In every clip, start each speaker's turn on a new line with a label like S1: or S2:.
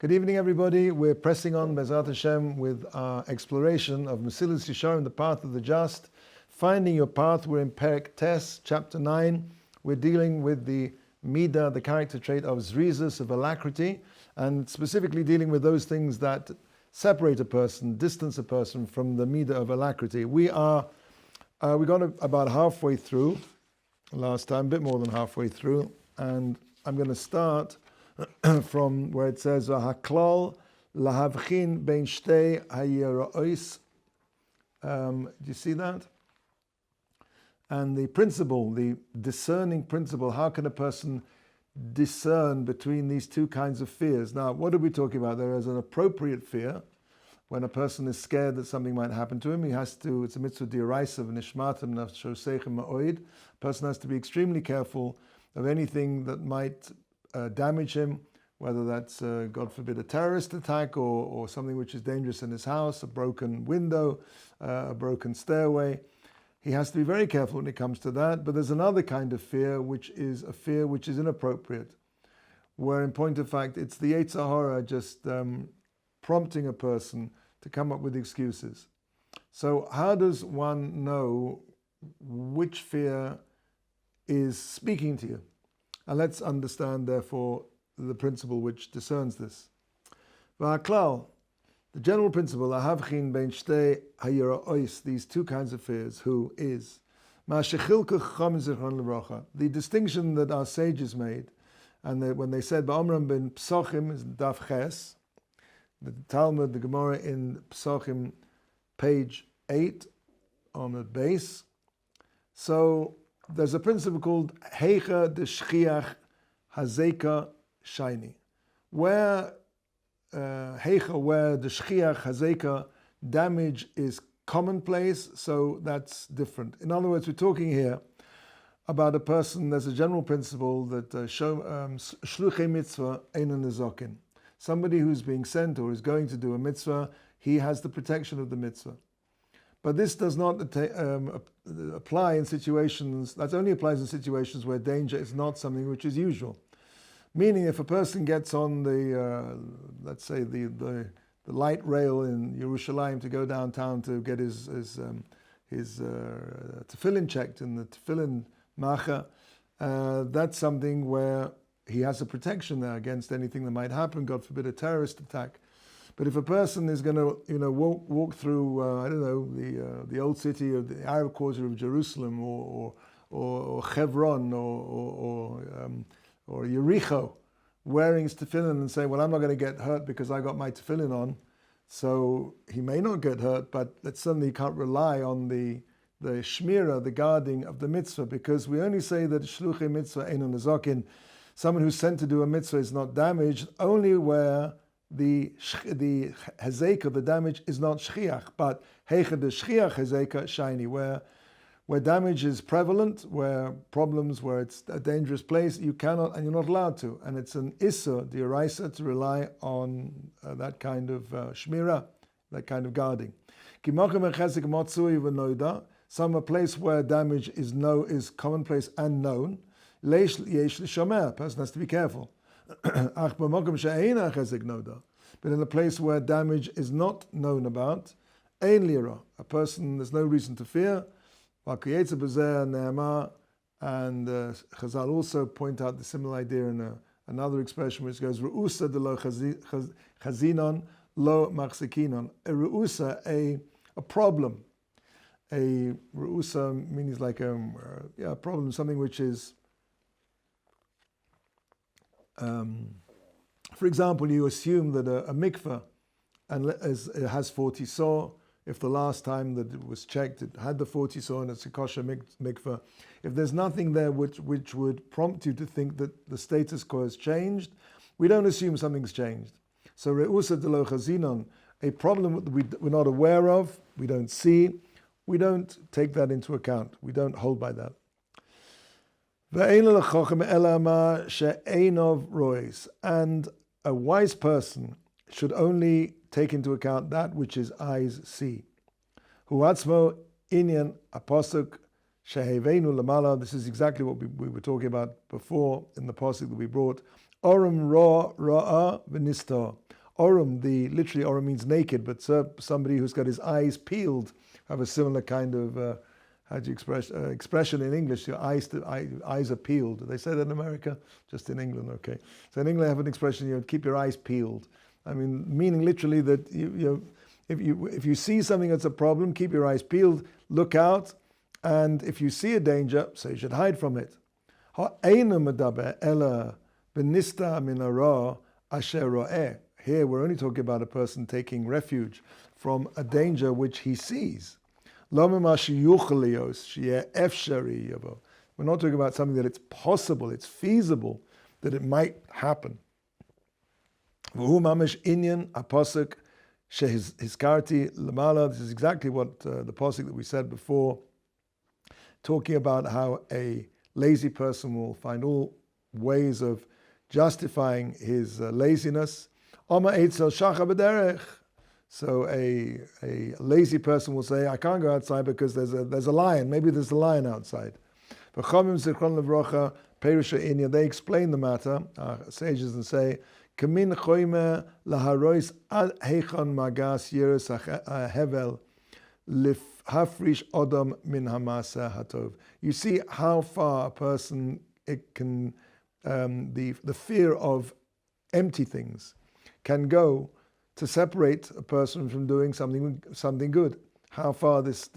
S1: Good evening, everybody. We're pressing on, Bezrat Hashem, with our exploration of Mesilas Yesharim, the path of the just. Finding your path, we're in Perek Tes, chapter 9. We're dealing with the Midah, the character trait of Zrizus, of alacrity, and specifically dealing with those things that separate a person, distance a person from the Midah of alacrity. We got about halfway through last time, a bit more than halfway through, and I'm going to start from where it says Haklal lahavchin bein shtei hayira'os. Do you see that? And the principle, the discerning principle, how can a person discern between these two kinds of fears? Now, what are we talking about? There is an appropriate fear. When a person is scared that something might happen to him, it's a mitzvah d'oraisa v'nishmatim nafshoseichem ma'oid. A person has to be extremely careful of anything that might damage him, whether that's, God forbid, a terrorist attack or something which is dangerous in his house, a broken window, a broken stairway. He has to be very careful when it comes to that. But there's another kind of fear, which is a fear which is inappropriate, where in point of fact, it's the Yetzer Hara just prompting a person to come up with excuses. So how does one know which fear is speaking to you? And let's understand, therefore, the principle which discerns this. V'haklal, the general principle, ahavchin bein shtei hayira'os, these two kinds of fears, who is, ma'ashechilka chacham zichron l'bracha, the distinction that our sages made, and when they said, ba'omram ben psochim, is daf ches, the Talmud, the Gemara in Psochim, page 8, on the base. So there's a principle called Heicha de Shchiach Hazeka Shiny, where where the Shchiach Hazeka damage is commonplace, so that's different. In other words, we're talking here about a person. There's a general principle that Shluchei Mitzvah Einon Nezokin. Somebody who's being sent or is going to do a mitzvah, he has the protection of the mitzvah. But this does not apply in situations, that only applies in situations where danger is not something which is usual. Meaning if a person gets on the, let's say the light rail in Yerushalayim to go downtown to get his tefillin checked in the tefillin macha, that's something where he has a protection there against anything that might happen, God forbid a terrorist attack. But if a person is going to, walk through, the old city of the Arab quarter of Jerusalem, or Hebron, or Yericho, wearing his tefillin and say, well, I'm not going to get hurt because I got my tefillin on, so he may not get hurt, but that suddenly can't rely on the shmira, the guarding of the mitzvah, because we only say that shluchei mitzvah einon nezokin, someone who's sent to do a mitzvah is not damaged, only where the hazeka, the damage, is not shchiach, but heicha de shchiach hazeka shiny, where damage is prevalent, where it's a dangerous place, you cannot and you're not allowed to, and it's an issa d'oraisa to rely on that kind of shmira, that kind of guarding. Some a place where damage is commonplace and known. Yesh l'shomer, a person has to be careful. But in a place where damage is not known about, ein lira, a person, there's no reason to fear. And Chazal also point out the similar idea in another expression which goes, Re'usa de lo chazinon lo machzikinon. A re'usa, a problem. A re'usa means like a problem, something which is, for example, you assume that a mikveh it has 40 saw. If the last time that it was checked, it had the 40 saw and it's a kosher mikveh. If there's nothing there which would prompt you to think that the status quo has changed, we don't assume something's changed. So re'usa de lo chazinon, a problem that we're not aware of, we don't see, we don't take that into account. We don't hold by that. And a wise person should only take into account that which his eyes see. Huatzmo inyan apasuk shehevenu lamala. This is exactly what we were talking about before in the pasuk that we brought Orum ra ra'a v'nista. Orum, literally Orum means naked, but somebody who's got his eyes peeled have a similar kind of how do you expression in English? Your eyes are peeled. Do they say that in America? Just in England, okay. So in England, I have an expression: keep your eyes peeled. I mean, meaning literally that if you see something that's a problem, keep your eyes peeled, look out, and if you see a danger, so you should hide from it. Here we're only talking about a person taking refuge from a danger which he sees. We're not talking about something that it's possible, it's feasible that it might happen. This is exactly what the pasuk that we said before, talking about how a lazy person will find all ways of justifying his laziness. So a lazy person will say, I can't go outside because there's a lion. Maybe there's a lion outside. They explain the matter, sages, and say, you see how far a person the fear of empty things can go to separate a person from doing something good. How far this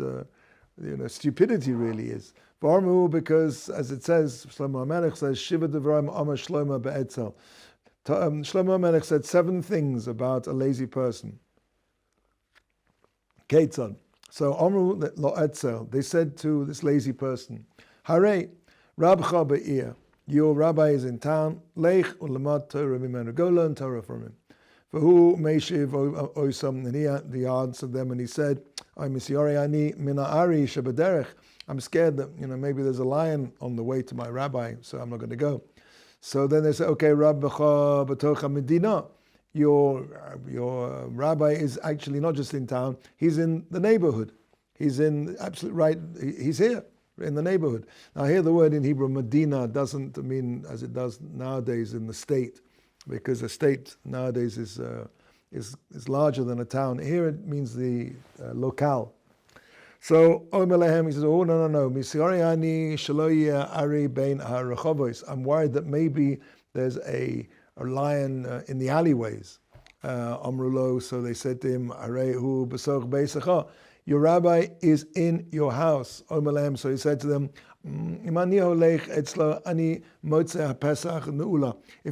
S1: stupidity really is. Because as it says, Shlomo HaMelech says, Shiva Devraim Amar Shlomo Be'etzel. Shlomo HaMelech said 7 things about a lazy person. Ketzad. So Amru Lo Etzel, they said to this lazy person, Hare, Rabcha Be'ir, your rabbi is in town, Lech Ulamad Torah Mimenu, go learn Torah from him. For who Meshiv Oisam, and he answered them and he said, I'm scared that maybe there's a lion on the way to my rabbi, so I'm not going to go. So then they say, okay, Rabbecha B'tocha Medina, your rabbi is actually not just in town, he's in the neighborhood. He's in absolute right, he's here in the neighborhood. Now here the word in Hebrew, Medina, doesn't mean as it does nowadays in the state, because a state nowadays is larger than a town. Here it means the locale. So Omer Lehem, he says, oh no. I'm worried that maybe there's a lion in the alleyways. Amrulo, so they said to him, Arehu b'soch beisacha. Your rabbi is in your house. Omer Lehem, so he said to them, if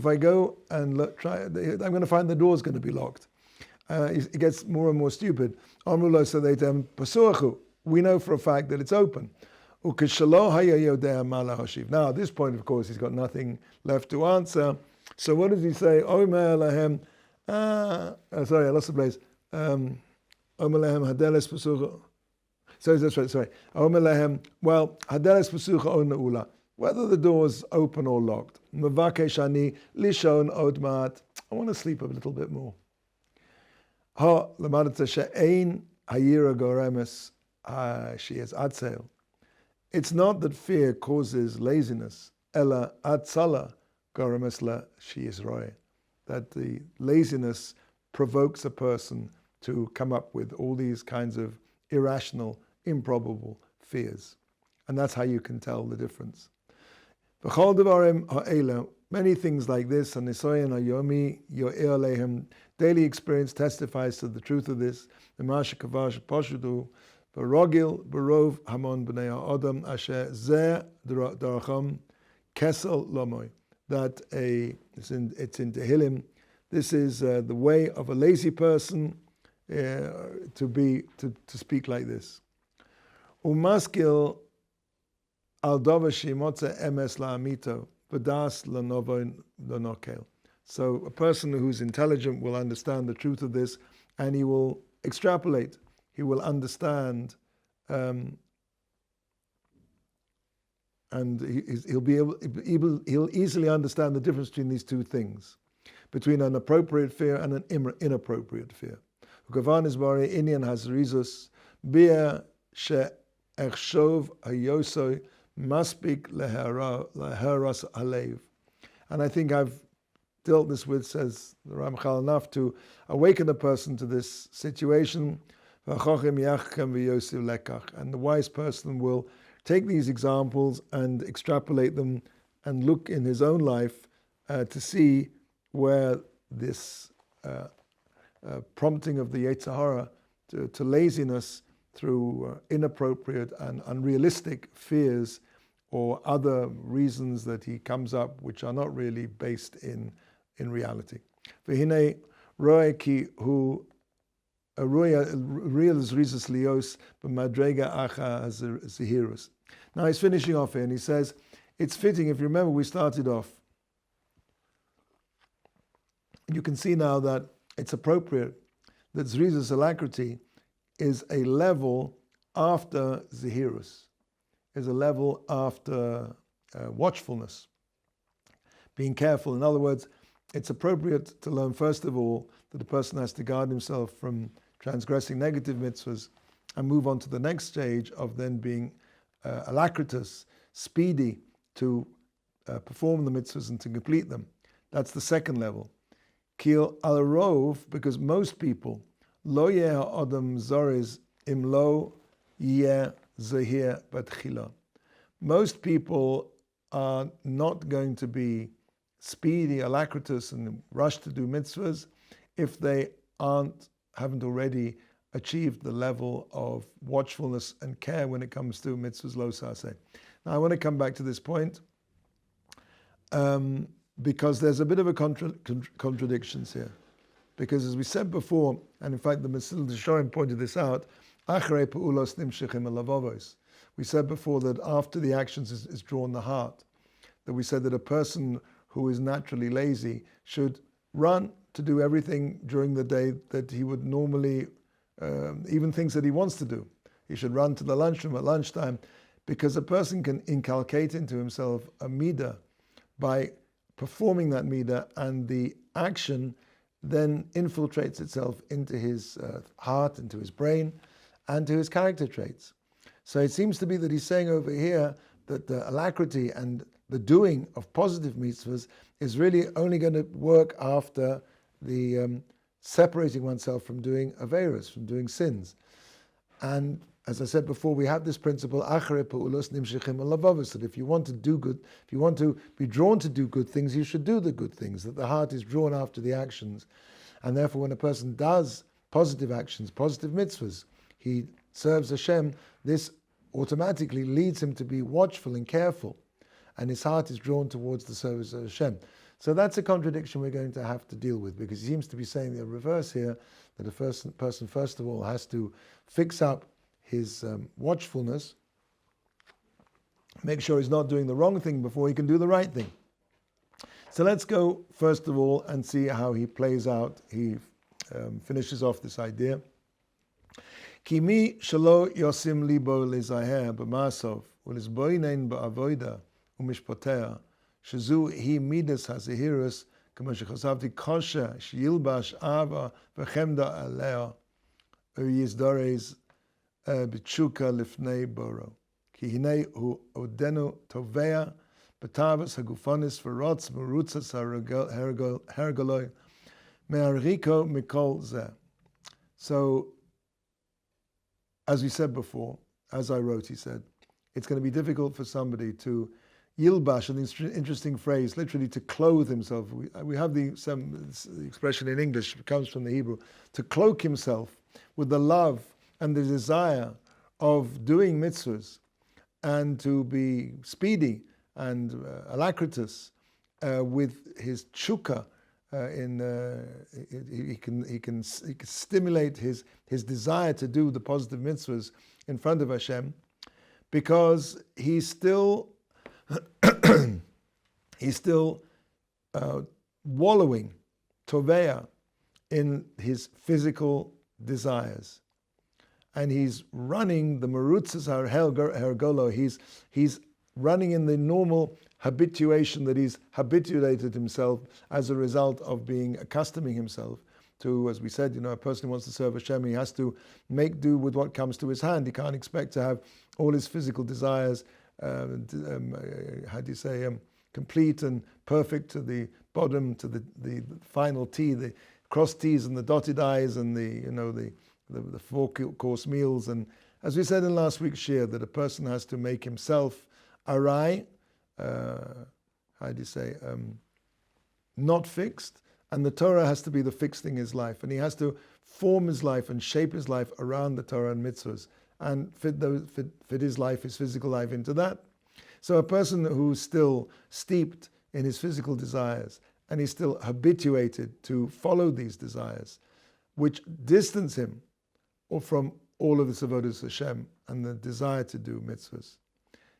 S1: I go and try, I'm going to find the door's going to be locked. It gets more and more stupid. Amrulo, so they tell him, Pasuachu, we know for a fact that it's open. Now at this point, of course, he's got nothing left to answer. So what does he say? Omer Lehem, sorry, I lost the place. Omer Lehem hadeles pasucha. So that's right. Sorry. Omer Lehem. Well, hadeles pasucha o neula. Whether the door's open or locked. Mevakesh ani lishon od ma'at. I want to sleep a little bit more. Ha lamadat she'ein hayira goremes she is atzel. It's not that fear causes laziness. Ella atzala goremes la she is roy. That the laziness provokes a person to come up with all these kinds of irrational, improbable fears. And that's how you can tell the difference. Many things like this, and daily experience testifies to the truth of this. That it's in Tehillim. This is the way of a lazy person to speak like this. Umaskil al davar shemotze emes la'amito v'das lanovo lanokel. So a person who's intelligent will understand the truth of this, and he will extrapolate. He will understand, and he'll easily understand the difference between these two things, between an appropriate fear and an inappropriate fear. Ukavan is bari inyan has rizus bia she echshov hayosoy maspik leheras alev. And I think I've dealt this with, says the Ramchal, enough to awaken a person to this situation. And the wise person will take these examples and extrapolate them and look in his own life to see where this prompting of the Yetzer Hara to laziness through inappropriate and unrealistic fears or other reasons that he comes up which are not really based in reality. V'hinei roe ki hu real zrizas lios b'madrega acha zehirus. Now he's finishing off here and he says, it's fitting, if you remember we started off, you can see now that it's appropriate that zrizas alacrity is a level after zehirus, is a level after watchfulness, being careful. In other words, it's appropriate to learn first of all that a person has to guard himself from transgressing negative mitzvahs and move on to the next stage of then being alacritous, speedy to perform the mitzvahs and to complete them. That's the second level. Kil al rov, because most people, lo yeh adam zoriz im lo yeh zahir batchila. Most people are not going to be speedy, alacritous, and rush to do mitzvahs if they haven't already achieved the level of watchfulness and care when it comes to mitzvahs lo saseh. Now I want to come back to this point because there's a bit of a contradictions here. Because as we said before, and in fact the Mesilas Yesharim pointed this out, achrei peulos nimshechim alavavos. We said before that after the actions is drawn the heart. That we said that a person who is naturally lazy should run to do everything during the day that he would normally, even things that he wants to do. He should run to the lunchroom at lunchtime, because a person can inculcate into himself a midah by performing that midah, and the action then infiltrates itself into his heart, into his brain, and to his character traits. So it seems to be that he's saying over here that the alacrity and the doing of positive mitzvahs is really only going to work after the separating oneself from doing averos, from doing sins. And as I said before, we have this principle, achrei peulos nimshechim alavavos, that if you want to do good, if you want to be drawn to do good things, you should do the good things, that the heart is drawn after the actions. And therefore when a person does positive actions, positive mitzvahs, he serves Hashem, this automatically leads him to be watchful and careful, and his heart is drawn towards the service of Hashem. So that's a contradiction we're going to have to deal with, because he seems to be saying the reverse here, that a person first of all has to fix up his watchfulness, make sure he's not doing the wrong thing before he can do the right thing. So let's go first of all and see how he plays out. He finishes off this idea. Ki mi shelo yosim libo lezaher b'masov u'lizboinen ba'avoda u'mishpotea shezu hi midas hazehirus kama shechasavti kosher sheyilbash ava v'chemda alea u'yizdorez b'tshuka lifnei boro ki hinei hu odenu tovea b'tavas hagufonis v'rotz merutzas hergoloi me'ariko mikol zeh. So, as we said before, as I wrote, he said, it's going to be difficult for somebody to yilbash, an interesting phrase, literally to clothe himself. We have the expression in English, it comes from the Hebrew, to cloak himself with the love and the desire of doing mitzvahs, and to be speedy and alacritous with his tshuka. He can stimulate his desire to do the positive mitzvahs in front of Hashem, because he's still wallowing tovea in his physical desires, and he's running the merutzas hergolo. He's running in the normal habituation that he's habituated himself as a result of accustoming himself to, as we said, a person who wants to serve Hashem, he has to make do with what comes to his hand. He can't expect to have all his physical desires, complete and perfect to the bottom to the final T, the crossed T's and the dotted I's and the 4-course meals. And as we said in last week's shir, that a person has to make himself arai, not fixed, and the Torah has to be the fixed thing in his life, and he has to form his life and shape his life around the Torah and mitzvahs, and fit his life, his physical life into that. So a person who's still steeped in his physical desires, and he's still habituated to follow these desires, which distance him from all of the avodas Hashem and the desire to do mitzvahs,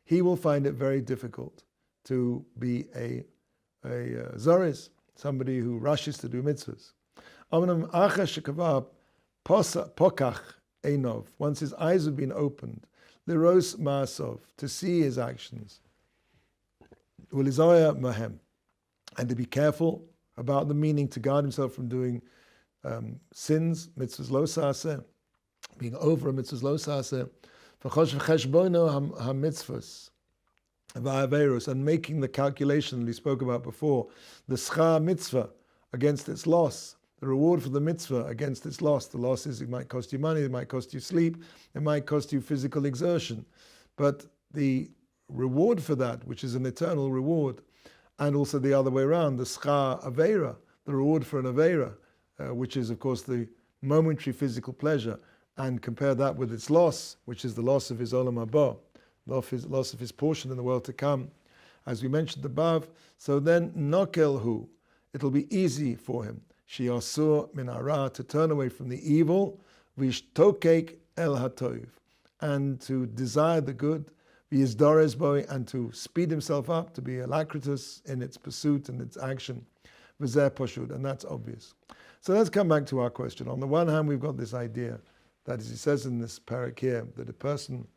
S1: he will find it very difficult to be a zoriz, somebody who rushes to do mitzvahs. Once his eyes have been opened, liros ma'asov, to see his actions, ulizoya mahem, and to be careful about the meaning, to guard himself from doing sins, mitzvahs lo saseh, being over a mitzvahs lo saseh, v'cheshbono ha-mitzvahs, and making the calculation that we spoke about before, the schar mitzvah against its loss, the reward for the mitzvah against its loss. The loss is, it might cost you money, it might cost you sleep, it might cost you physical exertion. But the reward for that, which is an eternal reward, and also the other way around, the schar aveira, the reward for an aveira, which is of course the momentary physical pleasure, and compare that with its loss, which is the loss of his olam haba, loss of his portion in the world to come, as we mentioned above. So then nokelhu, it'll be easy for him, shiasur min hara, to turn away from the evil, vishtokek el hatov, and to desire the good, v'yizdares boy, and to speed himself up, to be alacritus in its pursuit and its action, v'zeh pashut, and that's obvious. So let's come back to our question. On the one hand, we've got this idea that, as he says in this parak here, that a person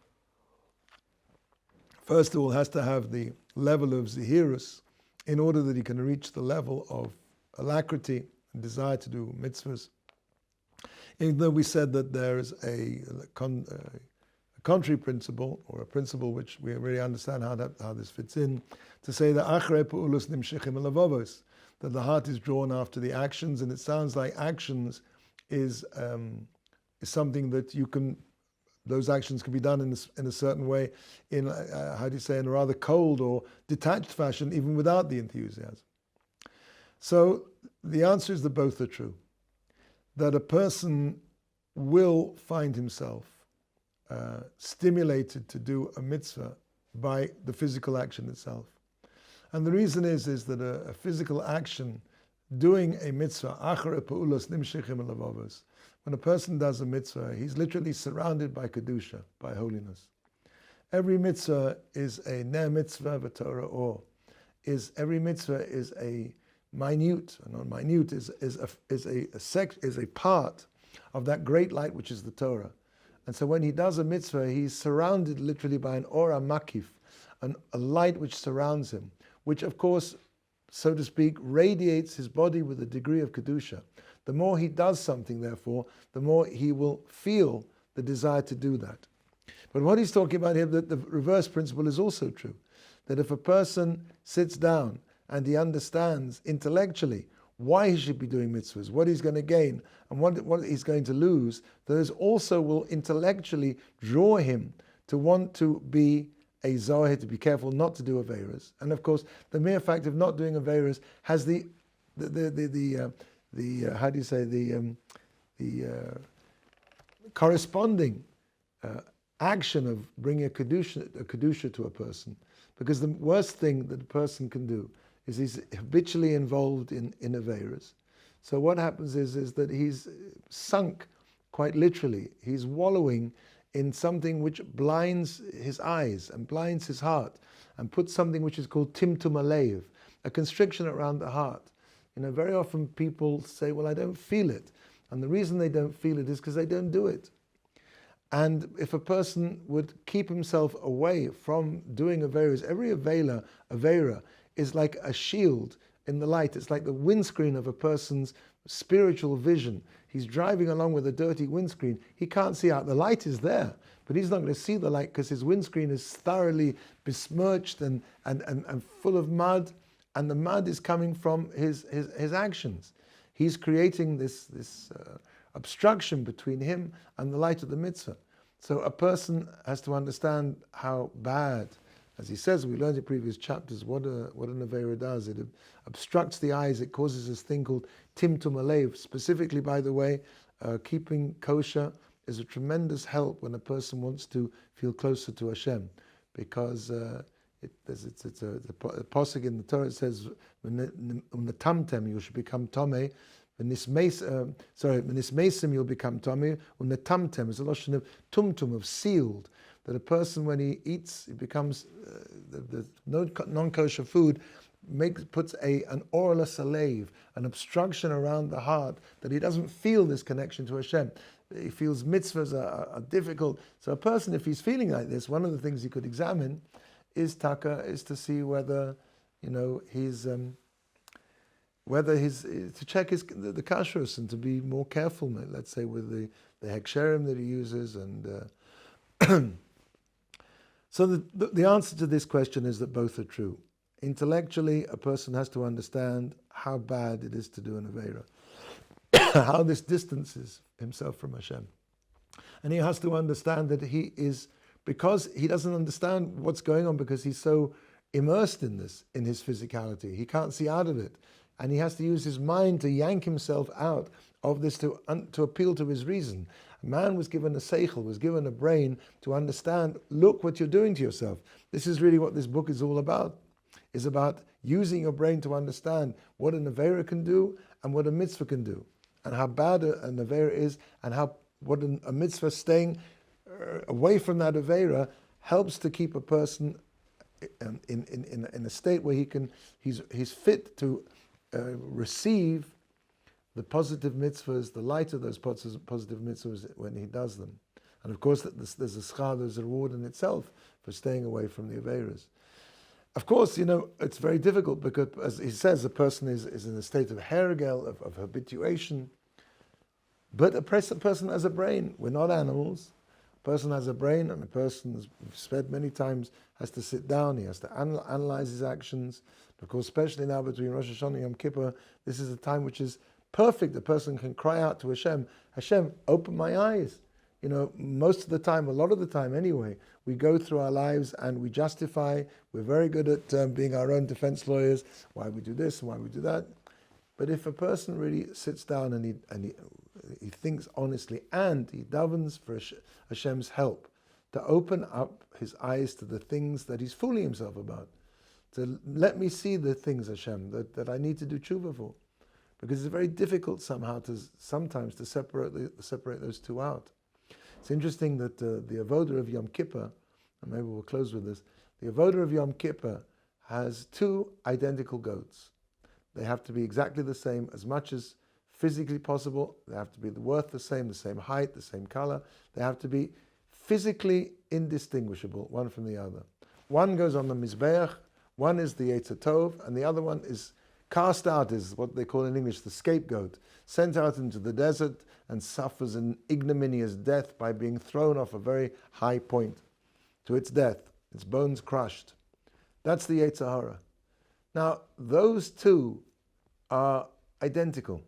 S1: first of all has to have the level of zihirus in order that he can reach the level of alacrity and desire to do mitzvahs. Even though we said that there is a contrary principle, or a principle which we really understand how this fits in, to say that achrei pa'ulos nimshechim elavavos, that the heart is drawn after the actions, and it sounds like actions is something that you can, those actions can be done in a certain way, in in a rather cold or detached fashion, even without the enthusiasm. So the answer is that both are true. That a person will find himself stimulated to do a mitzvah by the physical action itself. And the reason is that a physical action, doing a mitzvah, acharei pa'ulos nimshechim elavavos, when a person does a mitzvah, he's literally surrounded by kedusha, by holiness. Every mitzvah is a ner mitzvah v'torah or. Every mitzvah is a minute, not minute, is a part of that great light which is the Torah. And so when he does a mitzvah, he's surrounded literally by an aura makif, a light which surrounds him, which of course, so to speak, radiates his body with a degree of kedusha. The more he does something, therefore, the more he will feel the desire to do that. But what he's talking about here, that the reverse principle is also true. That if a person sits down and he understands intellectually why he should be doing mitzvahs, what he's going to gain, and what he's going to lose, those also will intellectually draw him to want to be a zohar, to be careful not to do aveiros. And of course, the mere fact of not doing aveiros has the corresponding action of bringing a kedusha to a person. Because the worst thing that a person can do is he's habitually involved in aveiros. So what happens is that he's sunk, quite literally. He's wallowing in something which blinds his eyes and blinds his heart, and puts something which is called timtum alev, a constriction around the heart. Very often people say, well, I don't feel it. And the reason they don't feel it is because they don't do it. And if a person would keep himself away from doing aveiros, every aveira is like a shield in the light. It's like the windscreen of a person's spiritual vision. He's driving along with a dirty windscreen. He can't see out. The light is there, but he's not going to see the light because his windscreen is thoroughly besmirched and full of mud, and the mud is coming from his actions. He's creating this obstruction between him and the light of the mitzvah. So a person has to understand how bad, as he says, we learned in previous chapters, what an Aveira does. It obstructs the eyes. It causes this thing called timtum alev. Specifically, by the way, keeping kosher is a tremendous help when a person wants to feel closer to Hashem, because it's a pasuk in the Torah. It says, "Unatamtem, you should become tomei. V'nismesim, you'll become tomei. Unatamtem is a lotion of tumtum, of sealed. That a person, when he eats, he becomes the non-kosher food, puts an orla salev, an obstruction around the heart, that he doesn't feel this connection to Hashem. He feels mitzvahs are difficult. So a person, if he's feeling like this, one of the things he could examine is to see whether, he's to check the kashrus and to be more careful, let's say, with the heksherim that he uses. And so the answer to this question is that both are true. Intellectually, a person has to understand how bad it is to do an aveira, how this distances himself from Hashem. And he has to understand that because he doesn't understand what's going on, because he's so immersed in his physicality, he can't see out of it. And he has to use his mind to yank himself out of this to appeal to his reason. Man was given a seichel, was given a brain to understand, look what you're doing to yourself. This is really what this book is all about. Is about using your brain to understand what an aveira can do and what a mitzvah can do, and how bad an aveira is, and what a mitzvah staying away from that aveira helps to keep a person in a state where he's fit to receive the positive mitzvahs, the light of those positive mitzvahs when he does them. And of course, there's a schar, there's a reward in itself for staying away from the aveiras. Of course, it's very difficult because, as he says, a person is in a state of hergel, of habituation. But a person has a brain. We're not animals. A person has a brain, and a person, as we've said many times, has to sit down. He has to analyze his actions. Of course, especially now between Rosh Hashanah and Yom Kippur, this is a time which is perfect. A person can cry out to Hashem, Hashem, open my eyes. Most of the time, a lot of the time anyway, we go through our lives and we justify. We're very good at being our own defense lawyers, why we do this and why we do that. But if a person really sits down and he thinks honestly, and he davens for Hashem's help to open up his eyes to the things that he's fooling himself about, to let me see the things, Hashem, that I need to do tshuva for. Because it's very difficult sometimes to separate those two out. It's interesting that the avodah of Yom Kippur, and maybe we'll close with this, the avodah of Yom Kippur has two identical goats. They have to be exactly the same, as much as physically possible. They have to be worth the same height, the same color. They have to be physically indistinguishable, one from the other. One goes on the Mizbeach, one is the Yetzer Tov, and the other one is cast out, is what they call in English the scapegoat, sent out into the desert and suffers an ignominious death by being thrown off a very high point to its death, its bones crushed. That's the Yetzer Hara. Now, those two are identical.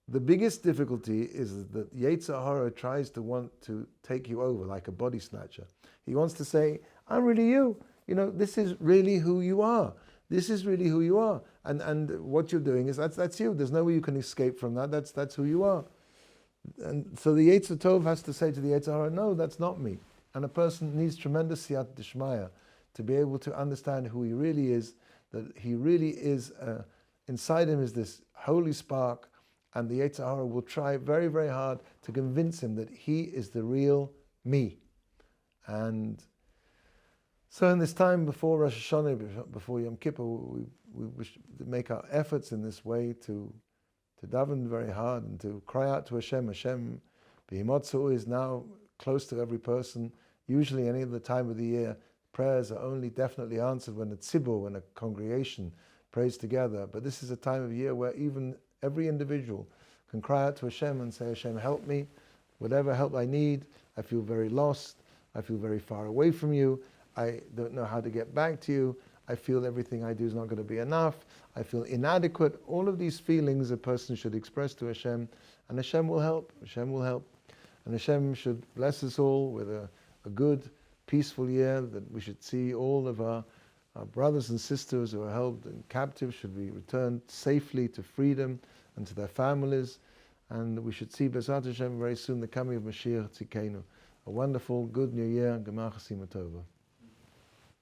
S1: The biggest difficulty is that Yetzer Hara tries to want to take you over like a body snatcher. He wants to say, I'm really you. This is really who you are. This is really who you are. And what you're doing is that's you. There's no way you can escape from that. That's who you are. And so the Yetzer Tov has to say to the Yetzer Hara, no, that's not me. And a person needs tremendous siyat dishmaya to be able to understand who he really is, that he really is, inside him is this holy spark, and the Yetzer Hara will try very, very hard to convince him that he is the real me. And so in this time before Rosh Hashanah, before Yom Kippur, we wish to make our efforts in this way to daven very hard and to cry out to Hashem. Hashem, B'himotzu, is now close to every person. Usually any other time of the year, prayers are only definitely answered when a tzibur, when a congregation prays together. But this is a time of year where even every individual can cry out to Hashem and say, Hashem, help me, whatever help I need. I feel very lost. I feel very far away from you. I don't know how to get back to you. I feel everything I do is not going to be enough, I feel inadequate. All of these feelings a person should express to Hashem, and Hashem will help. Hashem will help. And Hashem should bless us all with a good, peaceful year, that we should see all of our brothers and sisters who are held in captive should be returned safely to freedom and to their families. And we should see B'ezrat Hashem very soon the coming of Mashiach Tzidkenu. A wonderful, good new year. Gemara Chasim Tova.